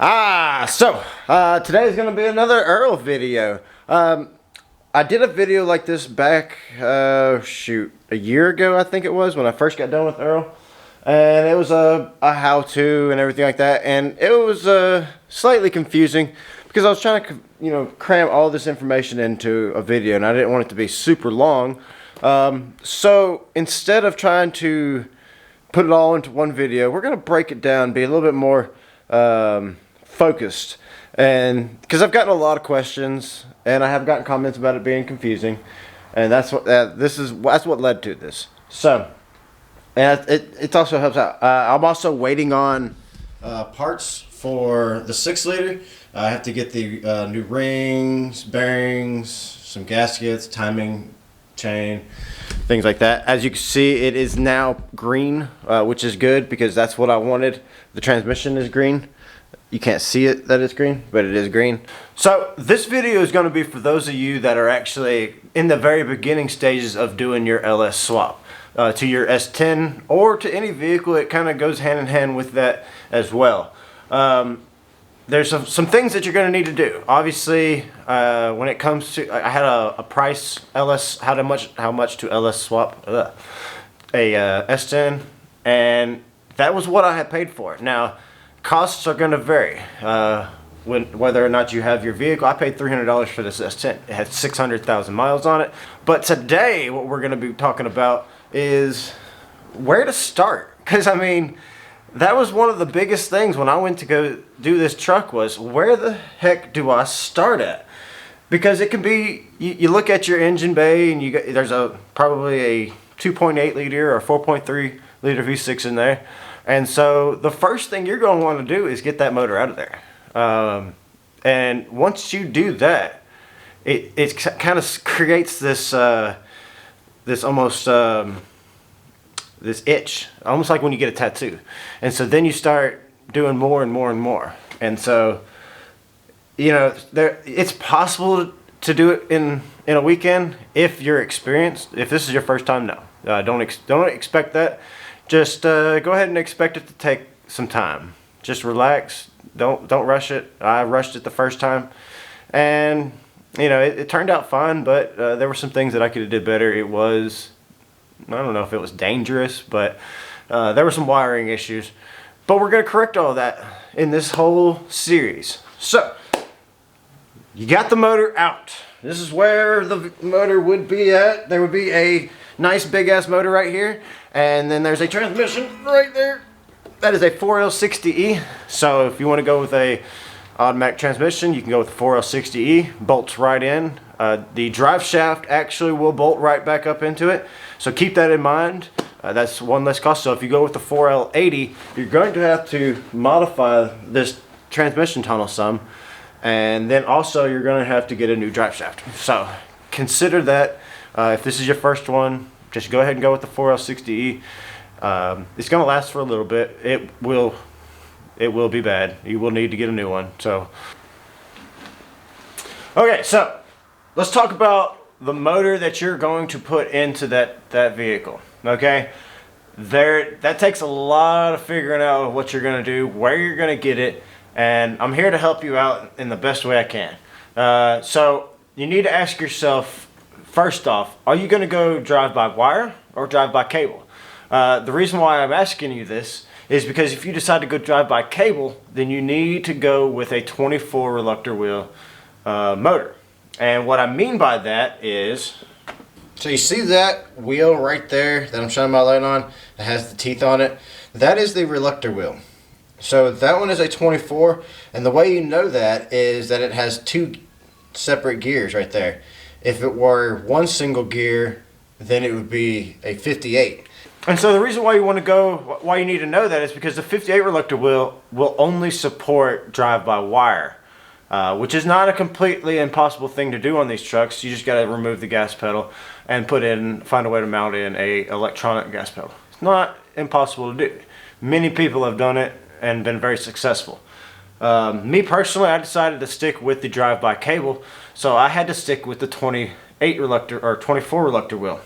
Today is going to be another Earl video. I did a video like this back, a year ago, I think it was, when I first got done with Earl. And it was a how-to and everything like that. And it was slightly confusing because I was trying to, cram all this information into a video, and I didn't want it to be super long. So instead of trying to put it all into one video, we're going to break it down, be a little bit more focused, and because I've gotten a lot of questions and I have gotten comments about it being confusing, and that's what that's what led to this. So, and it also helps out. I'm also waiting on parts for the 6-liter. I have to get the new rings, bearings, some gaskets, timing chain, things like that. As you can see, it is now green, which is good because that's what I wanted. The transmission is green. You can't see it that it's green, but it is green. So this video is going to be for those of you that are actually in the very beginning stages of doing your LS swap to your S10 or to any vehicle. It kind of goes hand in hand with that as well. There's some things that you're going to need to do. Obviously, when it comes to, I had a price LS, how much to LS swap a S10, and that was what I had paid for it. Now, costs are going to vary whether or not you have your vehicle. I paid $300 for this S10. It had 600,000 miles on it. But today, what we're going to be talking about is where to start. Because, I mean, that was one of the biggest things when I went to go do this truck was, where the heck do I start at? Because it can be, you look at your engine bay and there's probably a 2.8 liter or 4.3 liter V6 in there. And so the first thing you're going to want to do is get that motor out of there. And once you do that, it kind of creates this this itch, almost like when you get a tattoo. And so then you start doing more and more and more. And so, it's possible to do it in a weekend if you're experienced. If this is your first time, no. Don't expect that. Just go ahead and expect it to take some time. Just relax. Don't rush it. I rushed it the first time, and it turned out fine. But there were some things that I could have did better. It was, I don't know if it was dangerous, but there were some wiring issues. But we're gonna correct all that in this whole series. So you got the motor out. This is where the motor would be at. There would be a nice big ass motor right here, and then there's a transmission right there. That is a 4L60E. So if you want to go with a automatic transmission, you can go with the 4L60E. Bolts right in. The drive shaft actually will bolt right back up into it, so keep that in mind. That's one less cost. So if you go with the 4L80, you're going to have to modify this transmission tunnel some, and then also you're going to have to get a new drive shaft. So consider that. If this is your first one, just go ahead and go with the 4L60E. It's going to last for a little bit. It will be bad. You will need to get a new one. So, okay, so let's talk about the motor that you're going to put into that vehicle. Okay, that takes a lot of figuring out what you're going to do, where you're going to get it, and I'm here to help you out in the best way I can. So you need to ask yourself, first off, are you going to go drive by wire or drive by cable? The reason why I'm asking you this is because if you decide to go drive by cable, then you need to go with a 24 reluctor wheel motor. And what I mean by that is, so you see that wheel right there that I'm shining my light on? It has the teeth on it. That is the reluctor wheel. So that one is a 24, and the way you know that is that it has two separate gears right there. If it were one single gear, then it would be a 58. And so the reason why why you need to know that is because the 58 reluctor wheel will only support drive-by-wire, which is not a completely impossible thing to do on these trucks. You just got to remove the gas pedal and find a way to mount in a electronic gas pedal. It's not impossible to do. Many people have done it and been very successful. Me personally, I decided to stick with the drive-by cable, so I had to stick with the 28 reluctor or 24 reluctor wheel.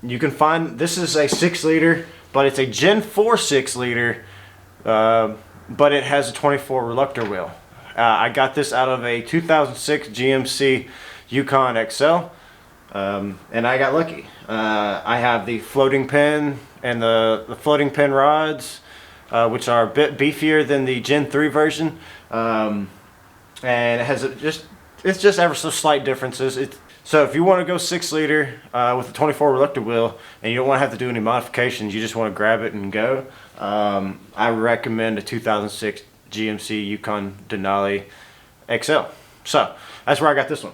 You can find, this is a 6-liter, but it's a Gen 4 6-liter but it has a 24 reluctor wheel. I got this out of a 2006 GMC Yukon XL, and I got lucky. I have the floating pin and the floating pin rods, which are a bit beefier than the Gen 3 version, and it has it's just ever so slight differences. So if you want to go 6 liter with a 24 reluctor wheel and you don't want to have to do any modifications, you just want to grab it and go, I recommend a 2006 GMC Yukon Denali XL. So that's where I got this one.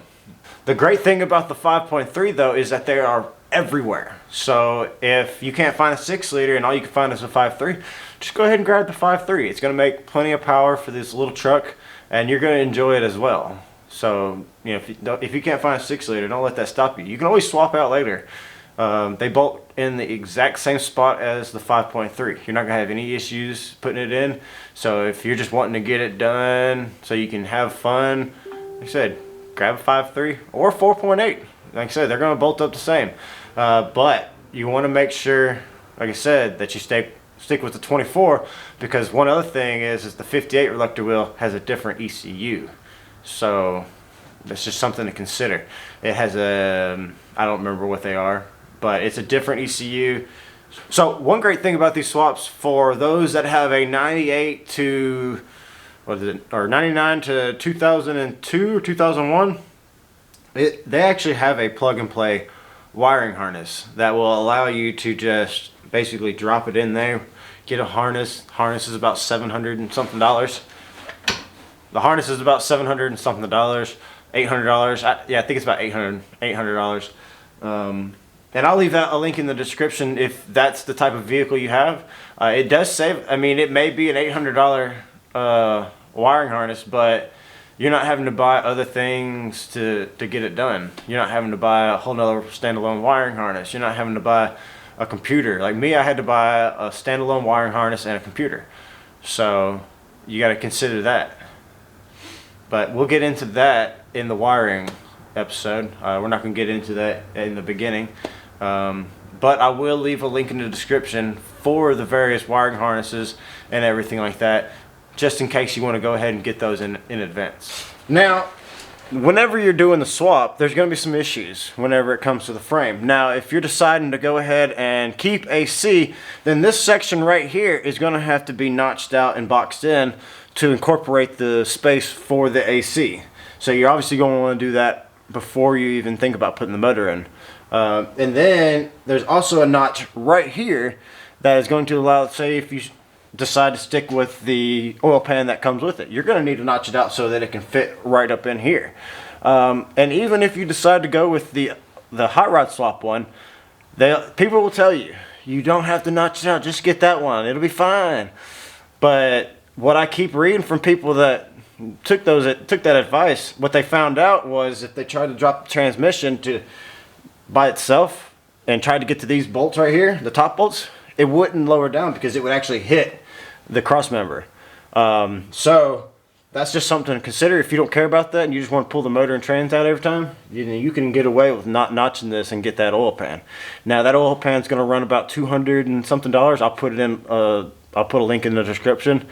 The great thing about the 5.3 though is that they are everywhere. So if you can't find a 6 liter and all you can find is a 5.3, just go ahead and grab the 5.3. It's going to make plenty of power for this little truck, and you're going to enjoy it as well. So you know, if you can't find a 6 liter, don't let that stop you. You can always swap out later. They bolt in the exact same spot as the 5.3. You're not gonna have any issues putting it in. So if you're just wanting to get it done so you can have fun, like I said, grab a 5.3 or 4.8. Like I said, they're gonna bolt up the same. But you want to make sure, like I said, that you stick with the 24, because one other thing is the 58 reluctor wheel has a different ECU. So that's just something to consider. It has a, I don't remember what they are, but it's a different ECU. So one great thing about these swaps, for those that have a 98 to, what is it, or 99 to 2002 or 2001, they actually have a plug and play wiring harness that will allow you to just basically drop it in there, get a harness. Harness is about $700 and something. The harness is about $700 and something, $800. Yeah, I think it's about $800. And I'll leave a link in the description if that's the type of vehicle you have. It does save. I mean, it may be an $800 wiring harness, but you're not having to buy other things to get it done. You're not having to buy a whole nother standalone wiring harness. You're not having to buy a computer. Like me, I had to buy a standalone wiring harness and a computer. So you got to consider that. But we'll get into that in the wiring episode. We're not going to get into that in the beginning. But I will leave a link in the description for the various wiring harnesses and everything like that, just in case you want to go ahead and get those in advance. Now, whenever you're doing the swap, there's going to be some issues whenever it comes to the frame. Now, if you're deciding to go ahead and keep AC, then this section right here is going to have to be notched out and boxed in to incorporate the space for the AC. So you're obviously going to want to do that before you even think about putting the motor in. And then there's also a notch right here that is going to allow, say if you decide to stick with the oil pan that comes with it, you're going to need to notch it out so that it can fit right up in here. And even if you decide to go with the hot rod swap one, people will tell you, you don't have to notch it out, just get that one, it'll be fine. But what I keep reading from people that took that advice, what they found out was if they tried to drop the transmission by itself and tried to get to these bolts right here, the top bolts, it wouldn't lower down because it would actually hit the crossmember. So that's just something to consider. If you don't care about that and you just want to pull the motor and trans out every time, you can get away with not notching this and get that oil pan. Now that oil pan is going to run about $200 and something. I'll put it in. I'll put a link in the description.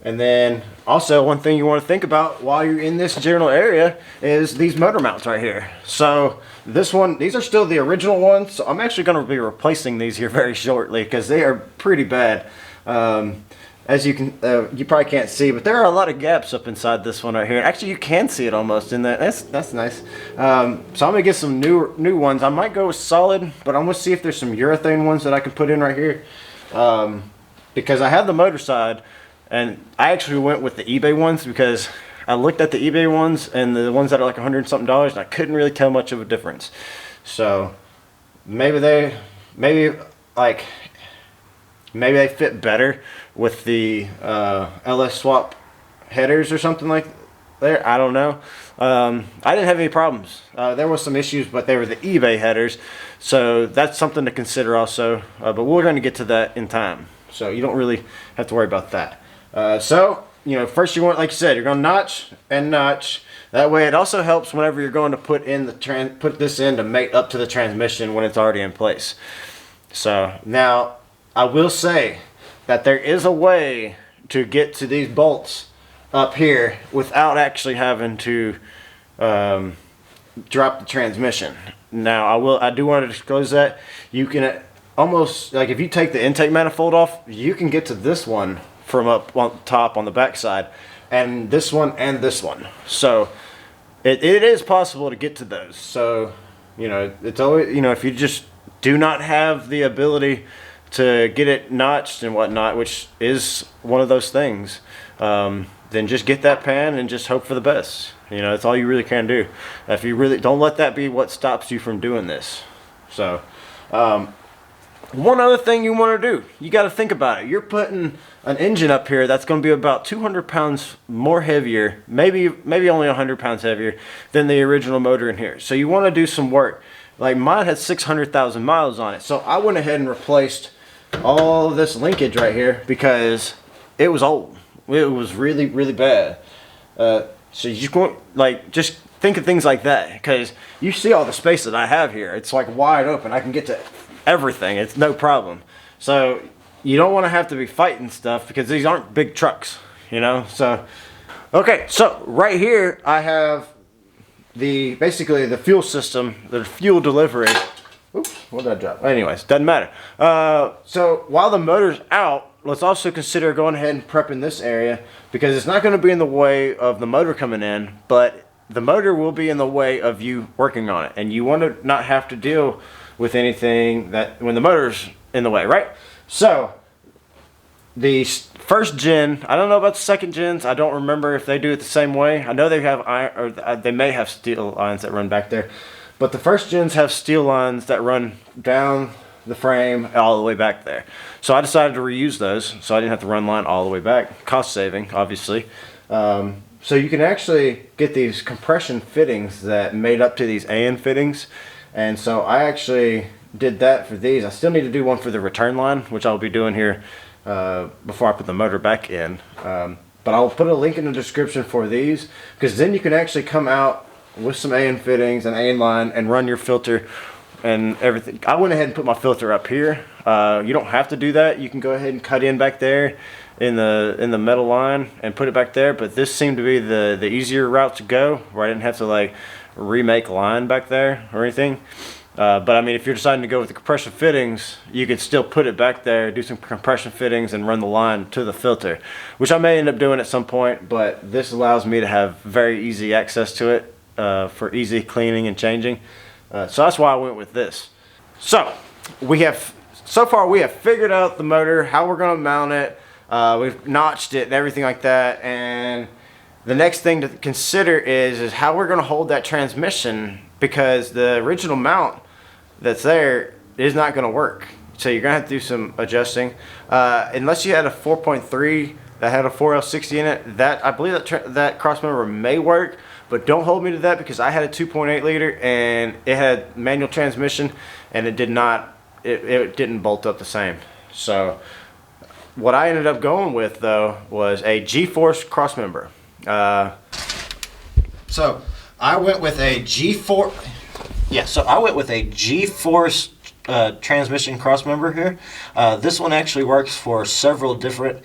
And then also one thing you want to think about while you're in this general area is these motor mounts right here. So these are still the original ones. So I'm actually going to be replacing these here very shortly because they are pretty bad. As you can, you probably can't see, but there are a lot of gaps up inside this one right here. Actually, you can see it almost in that. That's nice. So I'm gonna get some new ones. I might go with solid, but I'm gonna see if there's some urethane ones that I can put in right here. Because I have the motor side, and I actually went with the eBay ones because I looked at the eBay ones and the ones that are like $100 and something, and I couldn't really tell much of a difference. So maybe they fit better with the LS swap headers or something like that. I don't know. I didn't have any problems. There was some issues, but they were the eBay headers, so that's something to consider also. But we're going to get to that in time, so you don't really have to worry about that. So first you want, like you said, you're going to notch and notch. That way it also helps whenever you're going to put this in to mate up to the transmission when it's already in place. So now I will say that there is a way to get to these bolts up here without actually having to drop the transmission. Now I do want to disclose that you can almost, like, if you take the intake manifold off, you can get to this one from up on top on the back side, and this one and this one. So it is possible to get to those. So, you know, it's always, you know, if you just do not have the ability to get it notched and whatnot, which is one of those things, then just get that pan and just hope for the best. You know, that's all you really can do. If you really don't, let that be what stops you from doing this. So one other thing you want to do, you got to think about it. You're putting an engine up here that's going to be about 200 pounds more heavier, maybe only 100 pounds heavier than the original motor in here. So you want to do some work. Like mine had 600,000 miles on it. So I went ahead and replaced all of this linkage right here because it was old. It was really, really bad. So you just want, like, just think of things like that, because you see all the space that I have here. It's like wide open. I can get to everything. It's no problem. So you don't want to have to be fighting stuff because these aren't big trucks, you know. So okay, so right here I have basically the fuel system, the fuel delivery. Oops, what did I drop? Anyways, doesn't matter. So while the motor's out, let's also consider going ahead and prepping this area, because it's not going to be in the way of the motor coming in, but the motor will be in the way of you working on it, and you want to not have to deal with anything that when the motor's in the way, right? So the first gen, I don't know about the second gens. I don't remember if they do it the same way. I know they have iron, or they may have steel lines that run back there, but the first gens have steel lines that run down the frame all the way back there. So I decided to reuse those, so I didn't have to run line all the way back. Cost saving, obviously. So you can actually get these compression fittings that made up to these AN fittings, and so I actually did that for these. I still need to do one for the return line, which I'll be doing here before I put the motor back in. But I'll put a link in the description for these, because then you can actually come out with some AN fittings and AN line and run your filter and everything. I went ahead and put my filter up here. You don't have to do that. You can go ahead and cut in back there in the metal line and put it back there, but this seemed to be the easier route to go, where I didn't have to like remake line back there or anything. But I mean, if you're deciding to go with the compression fittings, you could still put it back there, do some compression fittings, and run the line to the filter, which I may end up doing at some point, but this allows me to have very easy access to it for easy cleaning and changing. So that's why I went with this. So so far we have figured out the motor, how we're going to mount it. We've notched it and everything like that. And the next thing to consider is how we're going to hold that transmission, because the original mount that's there is not going to work. So you're going to have to do some adjusting. Unless you had a 4.3 that had a 4L60 in it, I believe that crossmember may work. But don't hold me to that, because I had a 2.8 liter and it had manual transmission, and it didn't bolt up the same. So what I ended up going with though was a G-force crossmember. So I went with a G-force. Yeah, so I went with a G-force transmission crossmember here. This one actually works for several different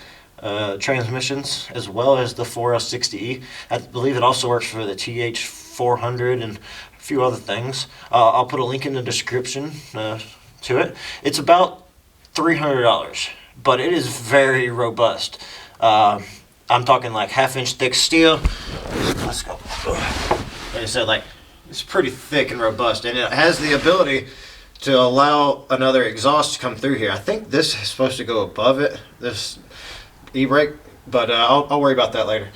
transmissions, as well as the 4L60E. I believe it also works for the TH400 and a few other things. I'll put a link in the description to it. It's about $300, but it is very robust. I'm talking like 1/2 inch thick steel. Let's go. Like I said, like, it's pretty thick and robust, and it has the ability to allow another exhaust to come through here. I think this is supposed to go above it, this e-brake, but I'll worry about that later.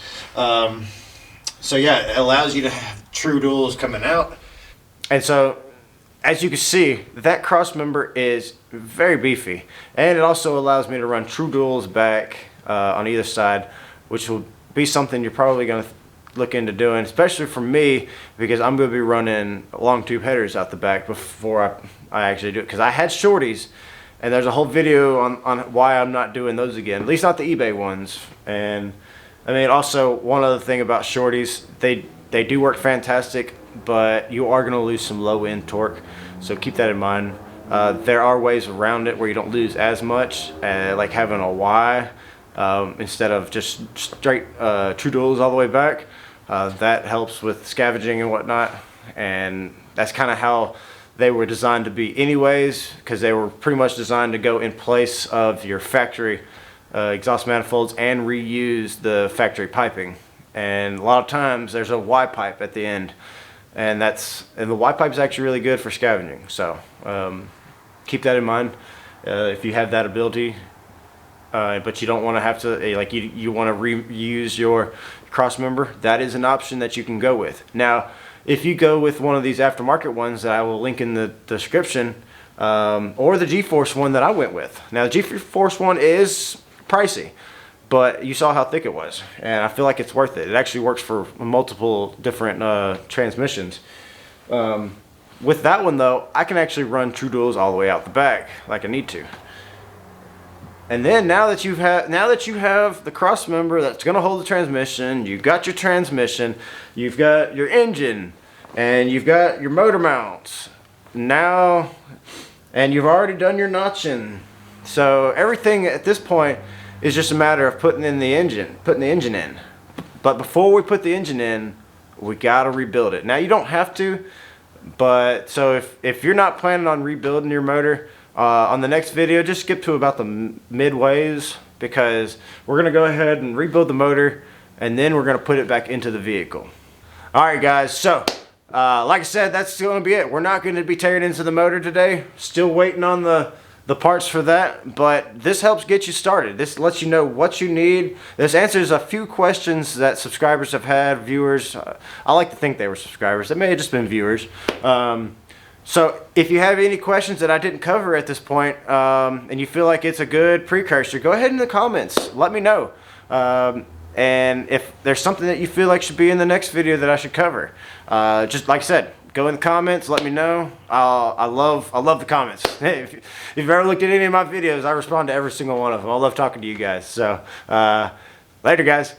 So yeah, it allows you to have true duals coming out. And so, as you can see, that crossmember is very beefy, and it also allows me to run true duals back on either side, which will be something you're probably going to look into doing, especially for me, because I'm going to be running long tube headers out the back before I actually do it, because I had shorties, and there's a whole video on why I'm not doing those again, at least not the eBay ones. And I mean, also one other thing about shorties, they do work fantastic, but you are going to lose some low end torque, so keep that in mind. There are ways around it where you don't lose as much, like having a Y instead of just straight true duals all the way back. That helps with scavenging and whatnot, and that's kind of how they were designed to be anyways, because they were pretty much designed to go in place of your factory exhaust manifolds and reuse the factory piping. And a lot of times there's a Y pipe at the end, and the Y pipe is actually really good for scavenging. So keep that in mind if you have that ability, but you don't want to have to like you want to reuse your cross member. That is an option that you can go with. Now if you go with one of these aftermarket ones that I will link in the description, or the G-Force one that I went with. Now the G-Force one is pricey, but you saw how thick it was, and I feel like it's worth it. It actually works for multiple different transmissions. With that one though, I can actually run true duals all the way out the back like I need to. And then now that you have the cross member that's going to hold the transmission, you've got your transmission, you've got your engine, and you've got your motor mounts now, and you've already done your notching. So everything at this point is just a matter of putting the engine in. But before we put the engine in, we got to rebuild it. Now you don't have to, but so if you're not planning on rebuilding your motor, on the next video, just skip to about the midways, because we're going to go ahead and rebuild the motor, and then we're going to put it back into the vehicle. Alright guys, so like I said, that's going to be it. We're not going to be tearing into the motor today. Still waiting on the parts for that, but this helps get you started. This lets you know what you need. This answers a few questions that subscribers have had, viewers. I like to think they were subscribers. They may have just been viewers. So if you have any questions that I didn't cover at this point, and you feel like it's a good precursor, go ahead in the comments. Let me know. And if there's something that you feel like should be in the next video that I should cover, just like I said, go in the comments, let me know. I love the comments. If you've ever looked at any of my videos, I respond to every single one of them. I love talking to you guys. So later guys.